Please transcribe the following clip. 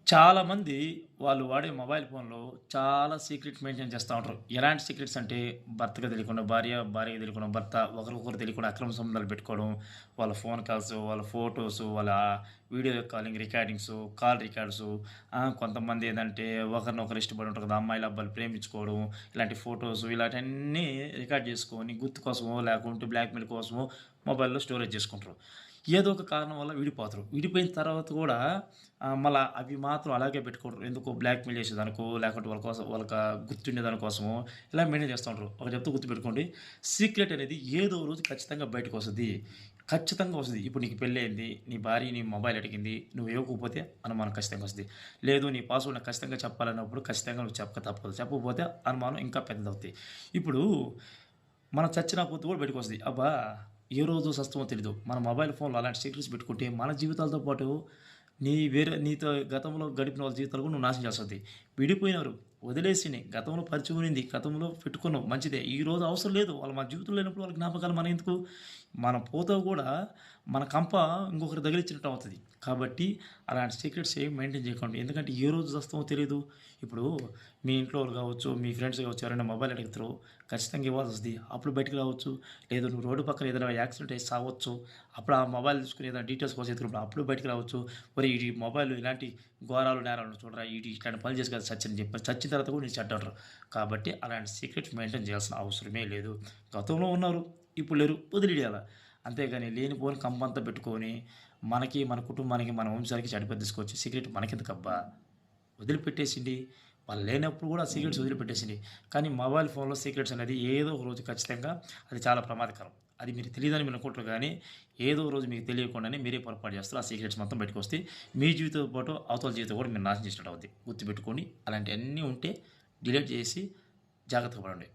చాలామంది వాళ్ళు వాడే మొబైల్ ఫోన్‌లో చాలా సీక్రెట్ మెయింటైన్ చేస్తా ఉంటారు. ఎలాంటి సీక్రెట్స్ అంటే భర్తకి తెలియకుండా భార్య, భార్యకి తెలియకుండా భర్త, ఒకరికొకరు తెలియకుండా అక్రమ సంబంధాలు పెట్టుకోవడం, వాళ్ళ ఫోన్ కాల్స్, వాళ్ళ ఫోటోసు, వాళ్ళ video calling recordings, call records, కొంతమంది ఏందంటే ఒకరినొకరు ఇష్టపడి ఉంటారు కదా! అమ్మాయిలు, అబ్బాయిలు ప్రేమించుకోవడం, ఇలాంటి ఫోటోసు ఇలాంటియన్నీ రికార్డ్ చేసుకొని గుర్తు కోసమో, లేకుంటే బ్లాక్‌మెయిల్ కోసమో మొబైల్‌లో స్టోరేజ్ చేసుకుంటారు. ఏదో ఒక కారణం వల్ల విడిపోతారు. విడిపోయిన తర్వాత కూడా మళ్ళా అవి మాత్రం అలాగే పెట్టుకుంటారు. ఎందుకో బ్లాక్‌మెయిల్ చేసేదానికో, లేకుంటే వాళ్ళ కోసం వాళ్ళకి గుర్తుండేదాని కోసమో ఇలా మెయింటైన్ చేస్తా ఉంటారు. ఒకటి చెప్తా గుర్తుపెట్టుకోండి. సీక్రెట్ అనేది ఏదో రోజు ఖచ్చితంగా బయటకొస్తది. ఖచ్చితంగా వస్తది. ఇప్పుడు నీకు పెళ్లయింది. నీ భార్య నీ మొబైల్ అడిగింది. నువ్వు ఇవ్వకపోతే అనుమానం ఖచ్చితంగా వస్తది. లేదు నీ పాస్వర్డ్ నాకు ఖచ్చితంగా చెప్పాలన్నప్పుడు ఖచ్చితంగా నువ్వు చెప్పక తప్పదు. చెప్పకపోతే అనుమానం ఇంకా పెద్దదవుతాయి. ఇప్పుడు మనం చచ్చినా పొత్తు కూడా బయటకొస్తది. అబ్బా! ఏ రోజు సస్తామో తెలీదు. మన మొబైల్ ఫోన్‌లో అలాంటి సీక్రెట్స్ పెట్టుకుంటే మన జీవితాలతో పాటు నీతో గతంలో గడిపిన వాళ్ళ జీవితాలు కూడా నువ్వు నాశనం చేస్తది. విడిపోయినారు. వదిలేసినయి. గతంలో పరిచయం ఉన్నింది. గతంలో పెట్టుకున్నావు మంచిదే. ఈరోజు అవసరం లేదు. వాళ్ళు మన జీవితంలో లేనప్పుడు వాళ్ళ జ్ఞాపకాలు మనకెందుకు? మనం పోతే కూడా మన కంప ఇంకొకరికి తగిలించినట్టు అవుతది. కాబట్టి అలాంటి సీక్రెట్స్ ఏమి మెయింటైన్ చేయకండి. ఎందుకంటే ఏ రోజు చస్తామో తెలీదు. ఇప్పుడు మీ ఇంట్లో వాళ్ళు కావచ్చు, మీ ఫ్రెండ్స్ కావచ్చు ఎవరైనా మొబైల్ అడుగుతారు. ఖచ్చితంగా ఇవ్వాల్సొస్తది. అప్పుడు బయటికి రావచ్చు. లేదు నువ్వు రోడ్డు పక్కన ఏదైనా యాక్సిడెంట్ అయ్యి సావచ్చు. అప్పుడు ఆ మొబైల్ తీసుకొని ఏదైనా డీటెయిల్స్ కోసం ఎతుకున్నప్పుడు అప్పుడు బయటికి రావచ్చు. ఒరేయ్! ఈ మొబైల్ ఇలాంటి ఘోరాలు, నేరాలు చూడరా ఇట్లాంటి పనులు చేసి కదా చచ్చని చెప్పి చచ్చిన తర్వాత కూడా నేను చెడ్డంటారు. కాబట్టి అలాంటి సీక్రెట్స్ మెయింటైన్ చేయాల్సిన అవసరమే లేదు. గతంలో ఉన్నారు. ఇప్పుడు లేరు. వదిలేయాల. అంతేగాని లేనిపోని కంపంతా పెట్టుకొని మనకి, మన కుటుంబానికి, మన వంశానికి చెడ్డ తీసుకొచ్చి సీక్రెట్ మనకెందుకబ్బా! వదిలిపెట్టేసిండి. వాళ్ళు లేనప్పుడు కూడా ఆ సీక్రెట్స్ వదిలిపెట్టేసిండి. కానీ మొబైల్ ఫోన్‌లో సీక్రెట్స్ అనేది ఏదో ఒక రోజు ఖచ్చితంగా అది చాలా ప్రమాదకరం. అది మీరు తెలీదని మీరు అనుకుంటారు గానీ, ఏదో ఒక రోజు మీకు తెలియకుండానే మీరే పొరపాటు చేస్తారు. ఆ సీక్రెట్స్ మొత్తం బయటకొస్తాయి. మీ జీవితంతో పాటు అవతల జీవితం కూడా మీరు నాశనం చేసినట్టు అవుద్ది. గుర్తుపెట్టుకోండి. అలాంటియన్నీ ఉంటే డిలీట్ చేసి జాగ్రత్తగా పడండి.